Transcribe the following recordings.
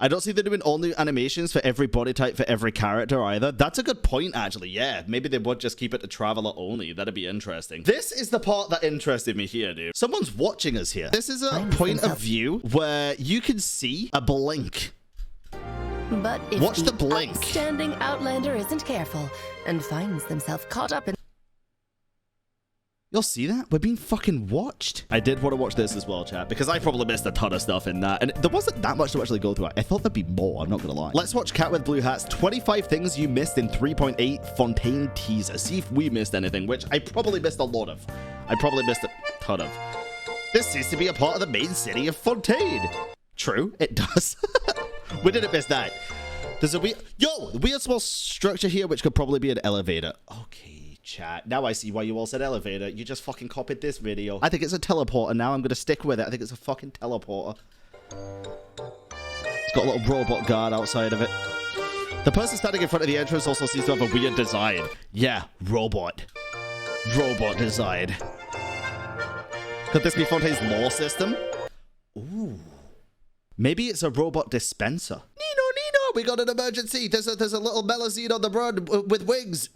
I don't see them doing all new animations for every body type for every character either. That's a good point, actually. Yeah, maybe they would just keep it to Traveler only. That'd be interesting. This is the part that interested me here, dude. Someone's watching us here. This is a point of view where you can see a blink. But if watch the blink. Outstanding Outlander isn't careful and finds themselves caught up in... You'll see that? We're being fucking watched. I did want to watch this as well, chat, because I probably missed a ton of stuff in that. And there wasn't that much to actually go through. I thought there'd be more, I'm not gonna lie. Let's watch Cat with Blue Hats. 25 things you missed in 3.8 Fontaine teaser. See if we missed anything, which I probably missed a lot of. I probably missed a ton of. This seems to be a part of the main city of Fontaine. True, it does. We didn't miss that. There's a weird small structure here, which could probably be an elevator. Okay. Chat. Now I see why you all said elevator. You just fucking copied this video. I think it's a teleporter now. I'm going to stick with it. I think it's a fucking teleporter. It's got a little robot guard outside of it. The person standing in front of the entrance also seems to have a weird design. Yeah, robot. Robot design. Could this be Fontaine's lore system? Ooh. Maybe it's a robot dispenser. Nino, we got an emergency. There's a little melazine on the run with wings.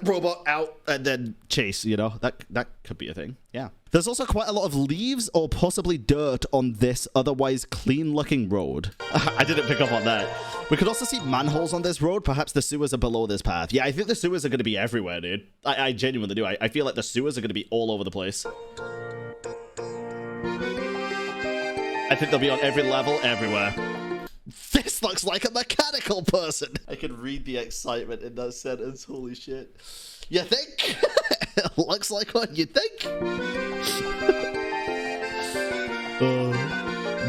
Robot out and then chase, you know, that could be a thing. Yeah, there's also quite a lot of leaves or possibly dirt on this otherwise clean looking road. I didn't pick up on that. We could also see manholes on this road. Perhaps the sewers are below this path. Yeah, I think the sewers are going to be everywhere, dude. I genuinely do. I feel like the sewers are going to be all over the place. I think they'll be on every level everywhere. This looks like a mechanical person. I can read the excitement in that sentence. Holy shit. You think? Looks like one, you think?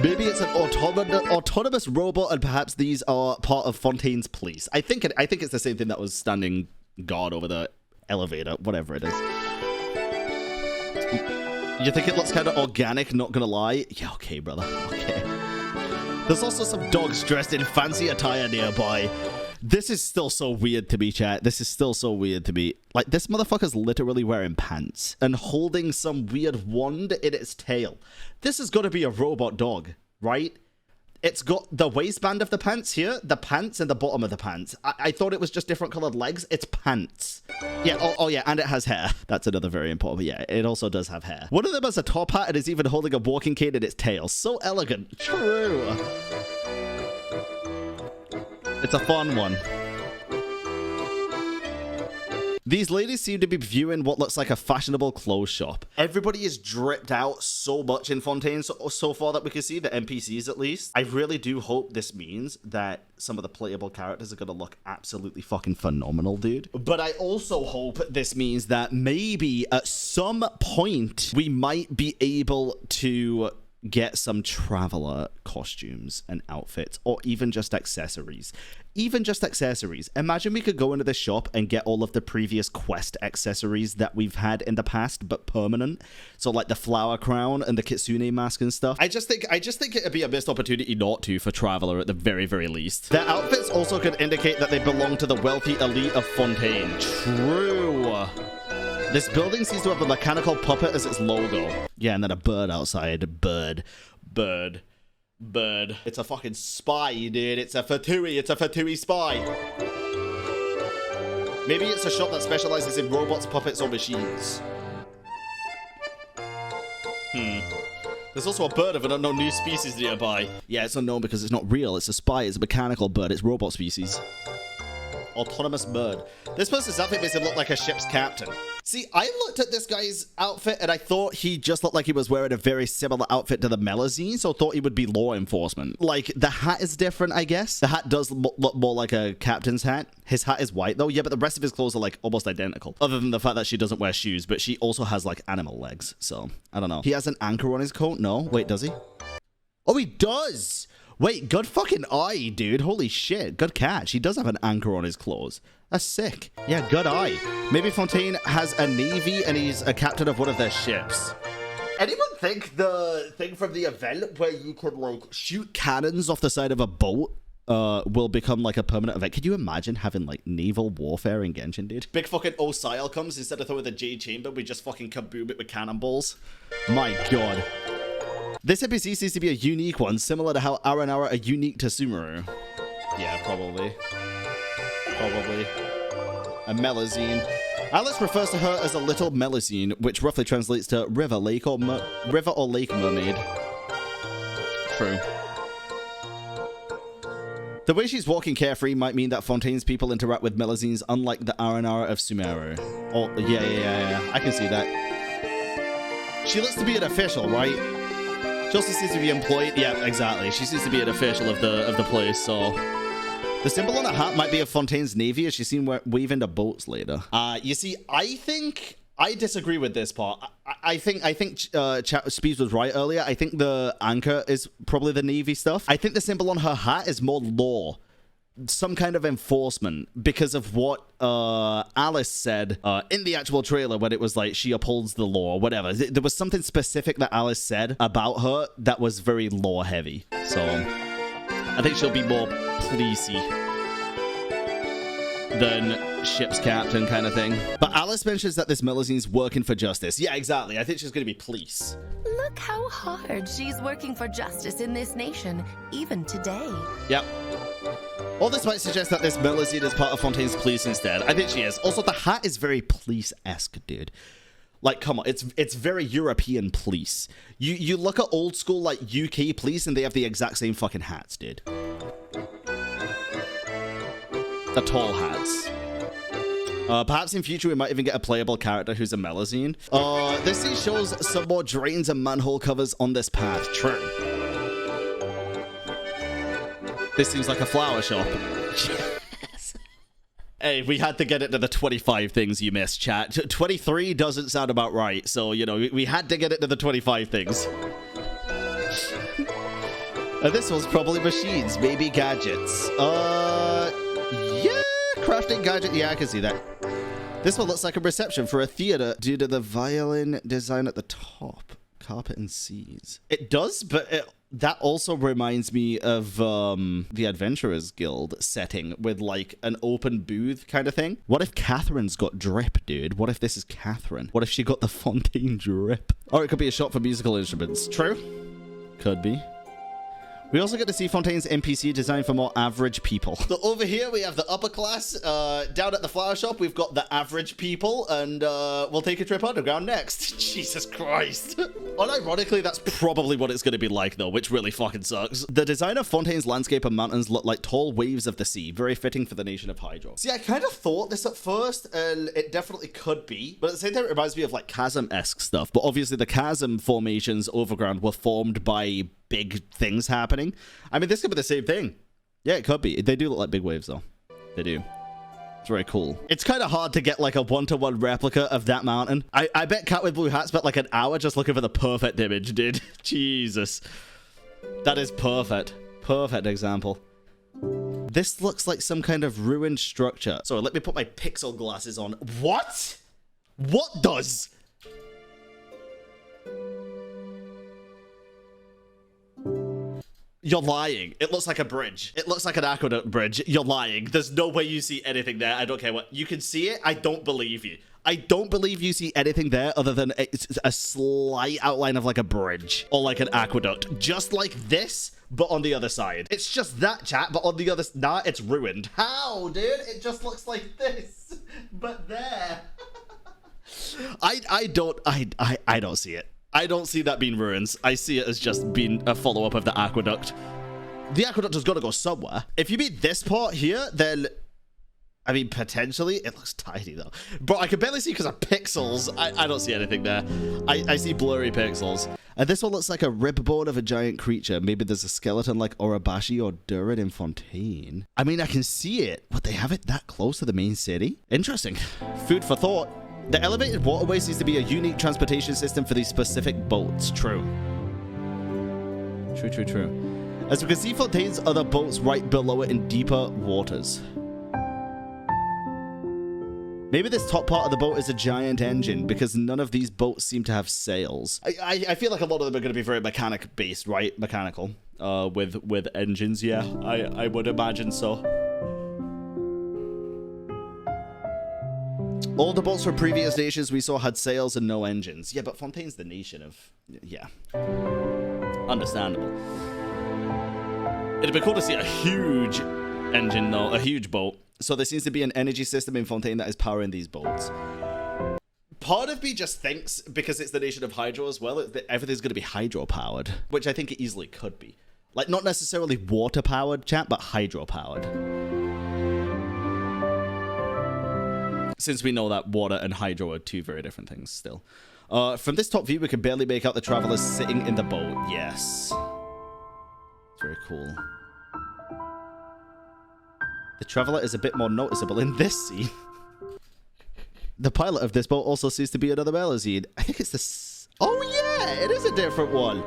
Maybe it's an autonomous robot, and perhaps these are part of Fontaine's police. I think it's the same thing that was standing guard over the elevator, whatever it is. You think it looks kind of organic, not gonna lie? Yeah, okay, brother. Okay. There's also some dogs dressed in fancy attire nearby. This is still so weird to me, chat. This is still so weird to me. Like, this motherfucker's literally wearing pants and holding some weird wand in its tail. This has got to be a robot dog, right? It's got the waistband of the pants here, the pants, and the bottom of the pants. I thought it was just different colored legs. It's pants. Yeah, oh yeah, and it has hair. That's another very important, but yeah, it also does have hair. One of them has a top hat and is even holding a walking cane in its tail. So elegant. True. It's a fun one. These ladies seem to be viewing what looks like a fashionable clothes shop. Everybody is dripped out so much in Fontaine so far that we can see, the NPCs at least. I really do hope this means that some of the playable characters are going to look absolutely fucking phenomenal, dude. But I also hope this means that maybe at some point we might be able to get some traveler costumes and outfits, or even just accessories. Even just accessories. Imagine we could go into the shop and get all of the previous quest accessories that we've had in the past, but permanent. So like the flower crown and the kitsune mask and stuff. I just think it'd be a missed opportunity not to for traveler at the very, very least. Their outfits also could indicate that they belong to the wealthy elite of Fontaine. True. This building seems to have a mechanical puppet as its logo. Yeah, and then a bird outside. Bird. It's a fucking spy, dude. It's a Fatui. It's a Fatui spy. Maybe it's a shop that specializes in robots, puppets, or machines. There's also a bird of an unknown new species nearby. Yeah, it's unknown because it's not real. It's a spy. It's a mechanical bird. It's robot species. Autonomous bird. This person's outfit makes him look like a ship's captain. See, I looked at this guy's outfit and I thought he just looked like he was wearing a very similar outfit to the Melazine, so I thought he would be law enforcement. Like, the hat is different, I guess. The hat does look more like a captain's hat. His hat is white, though. Yeah, but the rest of his clothes are, like, almost identical. Other than the fact that she doesn't wear shoes, but she also has, like, animal legs, so I don't know. He has an anchor on his coat? No? Wait, does he? Oh, he does! Wait, good fucking eye, dude. Holy shit. Good catch. He does have an anchor on his clothes. That's sick. Yeah, good eye. Maybe Fontaine has a navy and he's a captain of one of their ships. Anyone think the thing from the event where you could, like, shoot cannons off the side of a boat will become, like, a permanent event? Could you imagine having, like, naval warfare in Genshin, dude? Big fucking Osile comes. Instead of throwing the Jade Chamber, we just fucking kaboom it with cannonballs. My god. This NPC seems to be a unique one, similar to how Aranara are unique to Sumeru. Yeah, probably. Probably. A Melazine. Alice refers to her as a little Melazine, which roughly translates to river, lake, or lake mermaid. True. The way she's walking carefree might mean that Fontaine's people interact with Melazines unlike the Aranara of Sumeru. Oh, yeah. I can see that. She looks to be an official, right? She also seems to be employed. Yeah, exactly. She seems to be an official of the place, so... The symbol on her hat might be of Fontaine's navy, as she's seen wave into boats later. You see, I think I disagree with this part. I think Speeds was right earlier. I think the anchor is probably the navy stuff. I think the symbol on her hat is more law, some kind of enforcement, because of what Alice said in the actual trailer when it was like she upholds the law or whatever. There was something specific that Alice said about her that was very law heavy. So I think she'll be more policey than ship's captain kind of thing. But Alice mentions that this Melazine's working for justice. Yeah, exactly. I think she's going to be police. Look how hard she's working for justice in this nation, even today. Yep. All this might suggest that this Melazine is part of Fontaine's police instead. I think she is. Also, the hat is very police-esque, dude. Like, come on, it's very European police. You look at old school, like, UK police, and they have the exact same fucking hats, dude. The tall hats. Perhaps in future we might even get a playable character who's a Melazine. This scene shows some more drains and manhole covers on this path. True. This seems like a flower shop. Yes. Hey, we had to get it to the 25 things you missed, chat. 23 doesn't sound about right, so, you know, we had to get it to the 25 things. This was probably machines, maybe gadgets. Yeah, crafting gadget. Yeah, I can see that. This one looks like a reception for a theater due to the violin design at the top. Carpet and seas. It does, but that also reminds me of the Adventurers Guild setting with like an open booth kind of thing. What if Catherine's got drip, dude? What if this is Catherine? What if she got the Fontaine drip? Or it could be a shop for musical instruments. True. Could be. We also get to see Fontaine's NPC design for more average people. So over here, we have the upper class. Down at the flower shop, we've got the average people. And we'll take a trip underground next. Jesus Christ. Unironically, that's probably what it's going to be like, though, which really fucking sucks. The design of Fontaine's landscape and mountains look like tall waves of the sea. Very fitting for the nation of Hydro. See, I kind of thought this at first, and it definitely could be. But at the same time, it reminds me of, like, chasm-esque stuff. But obviously, the chasm formations overground were formed by big things happening. I mean, this could be the same thing. Yeah, it could be. They do look like big waves, though. They do. It's very cool. It's kind of hard to get like a one-to-one replica of that mountain. I bet Cat with Blue Hat spent like an hour just looking for the perfect image, dude. Jesus. That is perfect. Perfect example. This looks like some kind of ruined structure. Sorry, let me put my pixel glasses on. What? What does? You're lying. It looks like a bridge. It looks like an aqueduct bridge. You're lying. There's no way you see anything there. I don't care what. You can see it. I don't believe you. I don't believe you see anything there other than a slight outline of like a bridge or like an aqueduct. Just like this, but on the other side. It's just that, chat, but on the other... Nah, it's ruined. How, dude? It just looks like this, but there. I don't see it. I don't see that being ruins. I see it as just being a follow-up of the aqueduct. The aqueduct has got to go somewhere. If you mean this part here, then... I mean, potentially. It looks tiny, though. Bro, I can barely see because of pixels. I don't see anything there. I see blurry pixels. And this one looks like a rib bone of a giant creature. Maybe there's a skeleton like Orabashi or Durin in Fontaine. I mean, I can see it. Would they have it that close to the main city? Interesting. Food for thought. The elevated waterway seems to be a unique transportation system for these specific boats. True. True. As we can see, Fontaine's other boats right below it in deeper waters. Maybe this top part of the boat is a giant engine because none of these boats seem to have sails. I feel like a lot of them are going to be very mechanic-based, right? Mechanical. With engines, yeah. I would imagine so. All the boats from previous nations we saw had sails and no engines. Yeah, but Fontaine's the nation of... Yeah. Understandable. It'd be cool to see a huge engine, though, a huge boat. So there seems to be an energy system in Fontaine that is powering these boats. Part of me just thinks, because it's the nation of hydro as well, that everything's going to be hydro-powered, which I think it easily could be. Like, not necessarily water-powered, chat, but hydro-powered. Since we know that water and hydro are two very different things still. From this top view, we can barely make out the travelers sitting in the boat. Yes. It's very cool. The traveler is a bit more noticeable in this scene. The pilot of this boat also seems to be another Melazine. I think it's this. Oh yeah, it is a different one.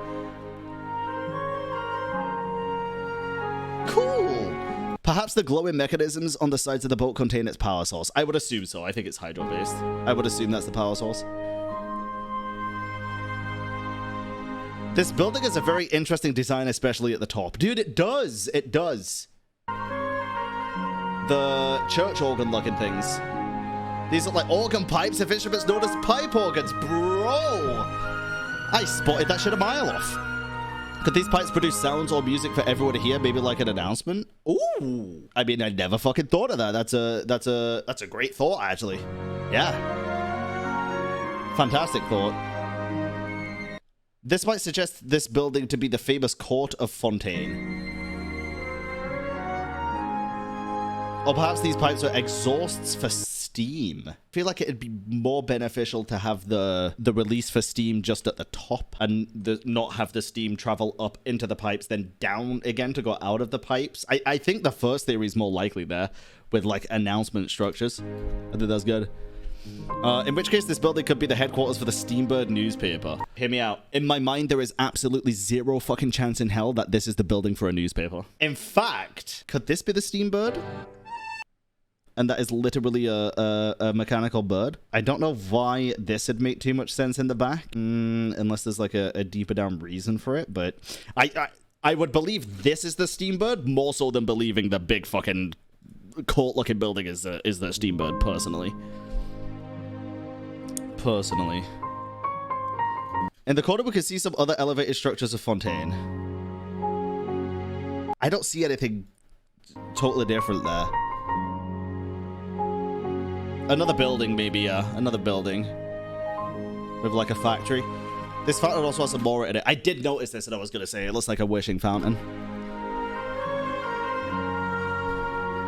Cool. Perhaps the glowing mechanisms on the sides of the boat contain its power source. I would assume so. I think it's hydro-based. I would assume that's the power source. This building is a very interesting design, especially at the top. Dude, it does. It does. The church organ-looking things. These are like organ pipes of instruments known as pipe organs. Bro! I spotted that shit a mile off. Could these pipes produce sounds or music for everyone to hear? Maybe like an announcement? Ooh! I mean, I never fucking thought of that. That's a great thought, actually. Yeah. Fantastic thought. This might suggest this building to be the famous court of Fontaine. Or perhaps these pipes are exhausts for steam. I feel like it'd be more beneficial to have the release for steam just at the top and not have the steam travel up into the pipes, then down again to go out of the pipes. I think the first theory is more likely there with like announcement structures. I think that's good. In which case, this building could be the headquarters for the Steambird newspaper. Hear me out. In my mind, there is absolutely zero fucking chance in hell that this is the building for a newspaper. In fact, could this be the Steambird? And that is literally a mechanical bird. I don't know why this would make too much sense in the back, unless there's like a deeper down reason for it. But I would believe this is the Steambird more so than believing the big fucking court-looking building is the Steambird. Personally. In the corner, we can see some other elevated structures of Fontaine. I don't see anything totally different there. Another building, maybe, yeah. Another building. With, like, a factory. This fountain also has some more in it. I did notice this, and I was going to say, it looks like a wishing fountain.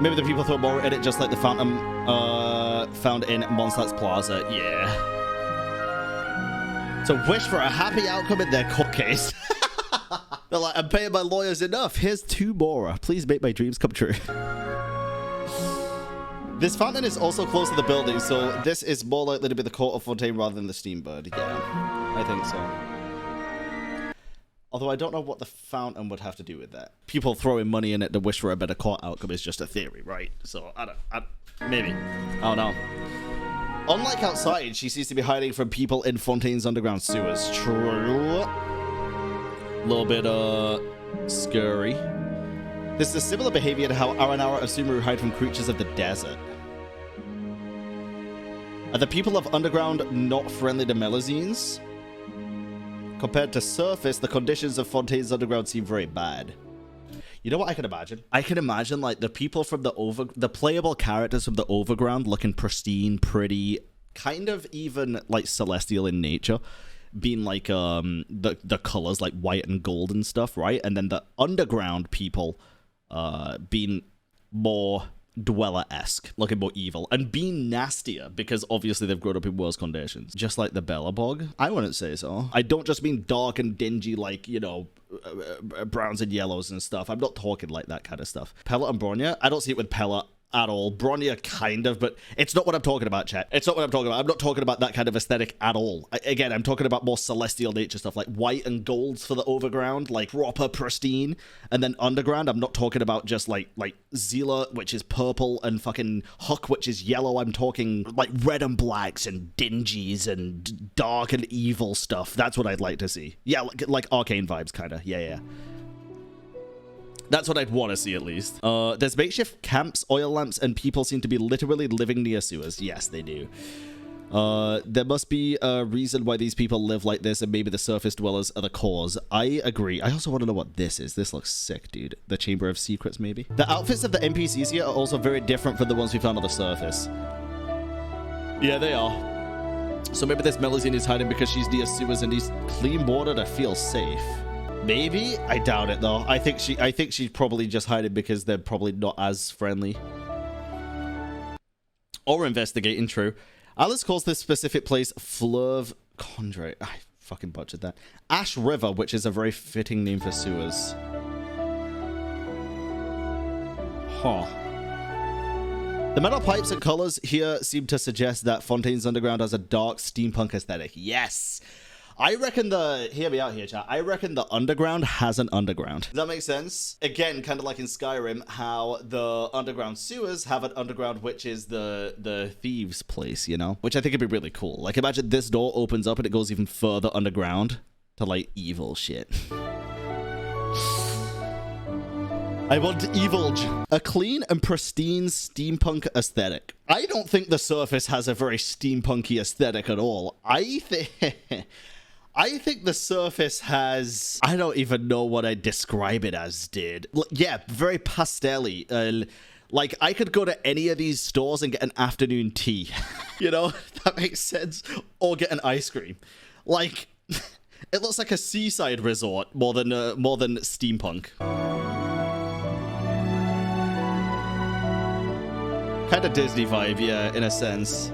Maybe the people throw more in it, just like the fountain found in Mondstadt's Plaza. Yeah. So wish for a happy outcome in their court case. They're like, I'm paying my lawyers enough. Here's 2 more. Please make my dreams come true. This fountain is also close to the building, so this is more likely to be the court of Fontaine rather than the Steambird. Yeah, I think so. Although I don't know what the fountain would have to do with that. People throwing money in it to wish for a better court outcome is just a theory, right? So, maybe. I don't know. Unlike outside, she seems to be hiding from people in Fontaine's underground sewers. True. A little bit, scary. This is a similar behavior to how Aranara and Sumeru hide from creatures of the desert. Are the people of underground not friendly to Melazines? Compared to surface, the conditions of Fontaine's underground seem very bad. You know what I can imagine? I can imagine like the people from the playable characters from the overground looking pristine, pretty, kind of even like celestial in nature, being like the colors like white and gold and stuff, right? And then the underground people being more dweller-esque, looking more evil, and being nastier because obviously they've grown up in worse conditions. Just like the Bellabog? I wouldn't say so. I don't just mean dark and dingy like, you know, browns and yellows and stuff. I'm not talking like that kind of stuff. Pella and Bronya? I don't see it with Pella at all. Bronya kind of, but it's not what I'm talking about, chat. It's not what I'm talking about. I'm not talking about that kind of aesthetic at all. Again, I'm talking about more celestial nature stuff, like white and golds for the overground, like proper pristine. And then underground, I'm not talking about just like Zila, which is purple, and fucking Huck, which is yellow. I'm talking like red and blacks and dingies and dark and evil stuff. That's what I'd like to see. Yeah, like arcane vibes, kind of. Yeah. That's what I'd want to see, at least. There's makeshift camps, oil lamps, and people seem to be literally living near sewers. Yes, they do. There must be a reason why these people live like this, and maybe the surface dwellers are the cause. I agree. I also want to know what this is. This looks sick, dude. The Chamber of Secrets, maybe? The outfits of the NPCs here are also very different from the ones we found on the surface. Yeah, they are. So maybe this Melusine is hiding because she's near sewers and needs clean water to feel safe. Maybe? I doubt it, though. I think she's probably just hiding because they're probably not as friendly. Or investigating, true. Alice calls this specific place Fleuve Condre. I fucking butchered that. Ash River, which is a very fitting name for sewers. Huh. The metal pipes and colors here seem to suggest that Fontaine's underground has a dark steampunk aesthetic. Yes! I reckon hear me out here, chat. I reckon the underground has an underground. Does that make sense? Again, kind of like in Skyrim, how the underground sewers have an underground, which is the thieves' place, you know? Which I think would be really cool. Like, imagine this door opens up and it goes even further underground to, like, evil shit. I want Evilge. A clean and pristine steampunk aesthetic. I don't think the surface has a very steampunky aesthetic at all. I think the surface has... I don't even know what I'd describe it as, dude. Yeah, very pastel-y. Like, I could go to any of these stores and get an afternoon tea. You know? That makes sense. Or get an ice cream. Like, it looks like a seaside resort more than steampunk. Kind of Disney vibe, yeah, in a sense.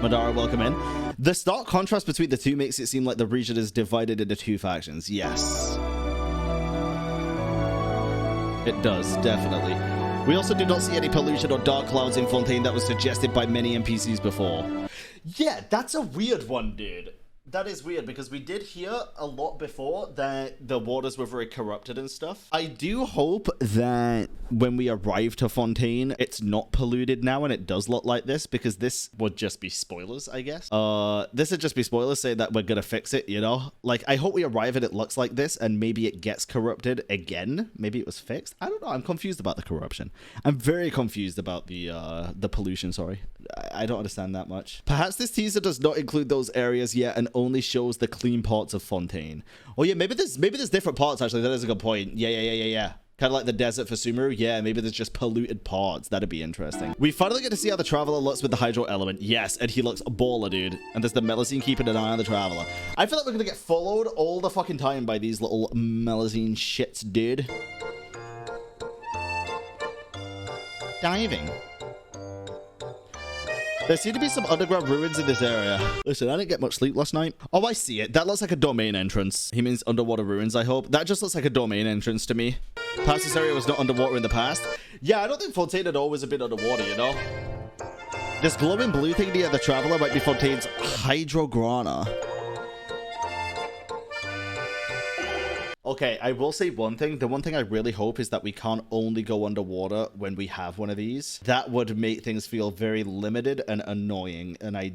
Madara, welcome in. The stark contrast between the two makes it seem like the region is divided into two factions. Yes. It does, definitely. We also do not see any pollution or dark clouds in Fontaine that was suggested by many NPCs before. Yeah, that's a weird one, dude. That is weird, because we did hear a lot before that the waters were very corrupted and stuff. I do hope that when we arrive to Fontaine, it's not polluted now and it does look like this, because this would just be spoilers, I guess. This would just be spoilers saying that we're gonna fix it, you know? Like, I hope we arrive and it looks like this and maybe it gets corrupted again. Maybe it was fixed. I don't know. I'm confused about the corruption. I'm very confused about the pollution, sorry. I don't understand that much. Perhaps this teaser does not include those areas yet and only shows the clean parts of Fontaine. Oh yeah, maybe there's different parts actually. That is a good point. Yeah. Kind of like the desert for Sumeru. Yeah, maybe there's just polluted parts. That'd be interesting. We finally get to see how the Traveler looks with the Hydro element. Yes, and he looks a baller, dude. And there's the Melusine keeping an eye on the Traveler. I feel like we're gonna get followed all the fucking time by these little Melusine shits, dude. Diving. There seem to be some underground ruins in this area. Listen, I didn't get much sleep last night. Oh, I see it. That looks like a domain entrance. He means underwater ruins, I hope. That just looks like a domain entrance to me. Perhaps this area was not underwater in the past. Yeah, I don't think Fontaine had always been underwater, you know? This glowing blue thing near the Traveler might be Fontaine's Hydrograna. Okay, I will say one thing. The one thing I really hope is that we can't only go underwater when we have one of these. That would make things feel very limited and annoying, and I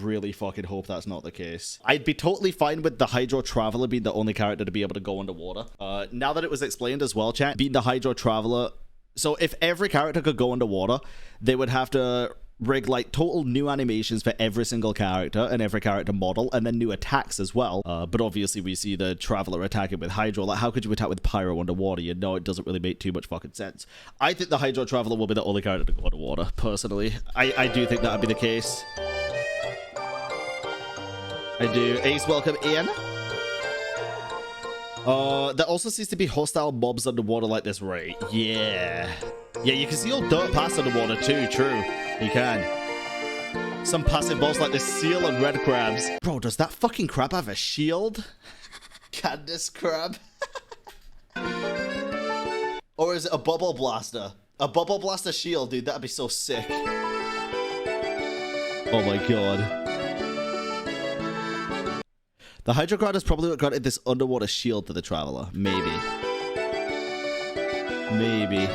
really fucking hope that's not the case. I'd be totally fine with the Hydro Traveler being the only character to be able to go underwater. Now that it was explained as well, chat, being the Hydro Traveler... So if every character could go underwater, they would have to rig like total new animations for every single character and every character model, and then new attacks as well. But obviously we see the Traveler attacking with Hydro. Like, how could you attack with Pyro underwater? You know, it doesn't really make too much fucking sense. I think the Hydro Traveler will be the only character to go underwater, personally. I do think that would be the case. I do. Ace, welcome in. There also seems to be hostile mobs underwater like this, right? Yeah. Yeah, you can see all dirt pass underwater too, true. You can. Some passive mobs like this seal and red crabs. Bro, does that fucking crab have a shield? Candice crab? Or is it a bubble blaster? A bubble blaster shield, dude, that'd be so sick. Oh my god. The Hydrograd is probably what granted this underwater shield to the Traveler. Maybe. Maybe.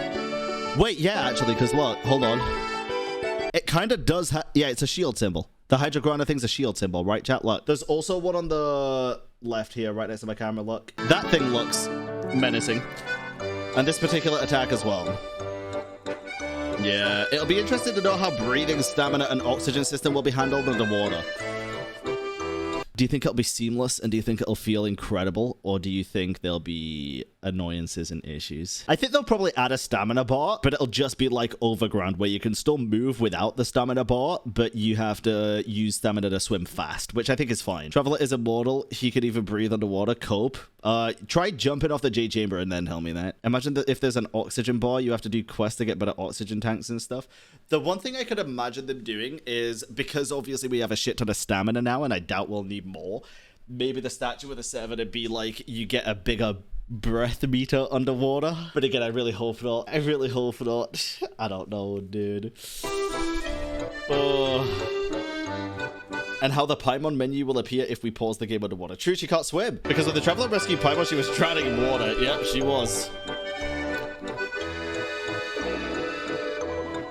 Wait, yeah, actually, because look, hold on. It kind of does have... Yeah, it's a shield symbol. The Hydrograna thing's a shield symbol, right, chat? Look. There's also one on the left here, right next to my camera, look. That thing looks menacing. And this particular attack as well. Yeah, it'll be interesting to know how breathing, stamina, and oxygen system will be handled underwater. Do you think it'll be seamless, and do you think it'll feel incredible, or do you think there'll be annoyances and issues? I think they'll probably add a stamina bar, but it'll just be like overground, where you can still move without the stamina bar, but you have to use stamina to swim fast, which I think is fine. Traveler is immortal. He can even breathe underwater. Cope. Try jumping off the J chamber and then tell me that. Imagine that if there's an oxygen bar, you have to do quests to get better oxygen tanks and stuff. The one thing I could imagine them doing is, because obviously we have a shit ton of stamina now, and I doubt we'll need more, maybe the statue with a 7 would be like, you get a bigger breath meter underwater. But again, I really hope not. I really hope not. I don't know, dude. And how the Paimon menu will appear if we pause the game underwater. True, she can't swim. Because when the Traveler rescued Paimon, she was drowning in water. Yep, she was.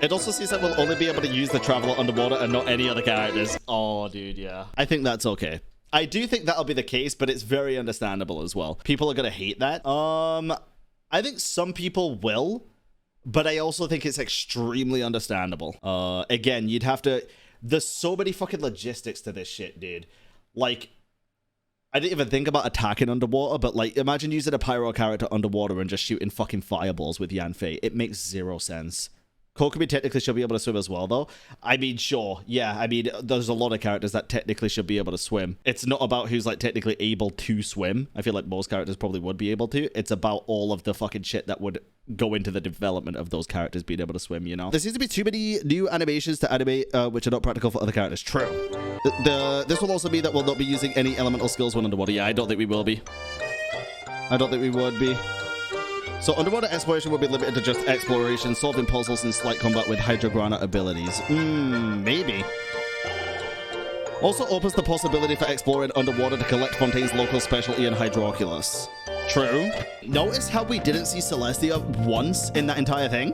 It also seems that we'll only be able to use the Traveler underwater and not any other characters. Oh, dude, yeah. I think that's okay. I do think that'll be the case, but it's very understandable as well. People are going to hate that. I think some people will, but I also think it's extremely understandable. Again, you'd have to... There's so many fucking logistics to this shit, dude. Like, I didn't even think about attacking underwater, but like, imagine using a pyro character underwater and just shooting fucking fireballs with Yanfei. It makes zero sense. Kokomi technically should be able to swim as well, though. I mean, sure. Yeah, I mean, there's a lot of characters that technically should be able to swim. It's not about who's, like, technically able to swim. I feel like most characters probably would be able to. It's about all of the fucking shit that would go into the development of those characters being able to swim, you know? There seems to be too many new animations to animate, which are not practical for other characters. True. This will also mean that we'll not be using any elemental skills when underwater. Yeah, I don't think we will be. I don't think we would be. So underwater exploration will be limited to just exploration, solving puzzles, and slight combat with Hydrograna abilities. Maybe. Also opens the possibility for exploring underwater to collect Fontaine's local specialty in Hydroculus. True. Notice how we didn't see Celestia once in that entire thing?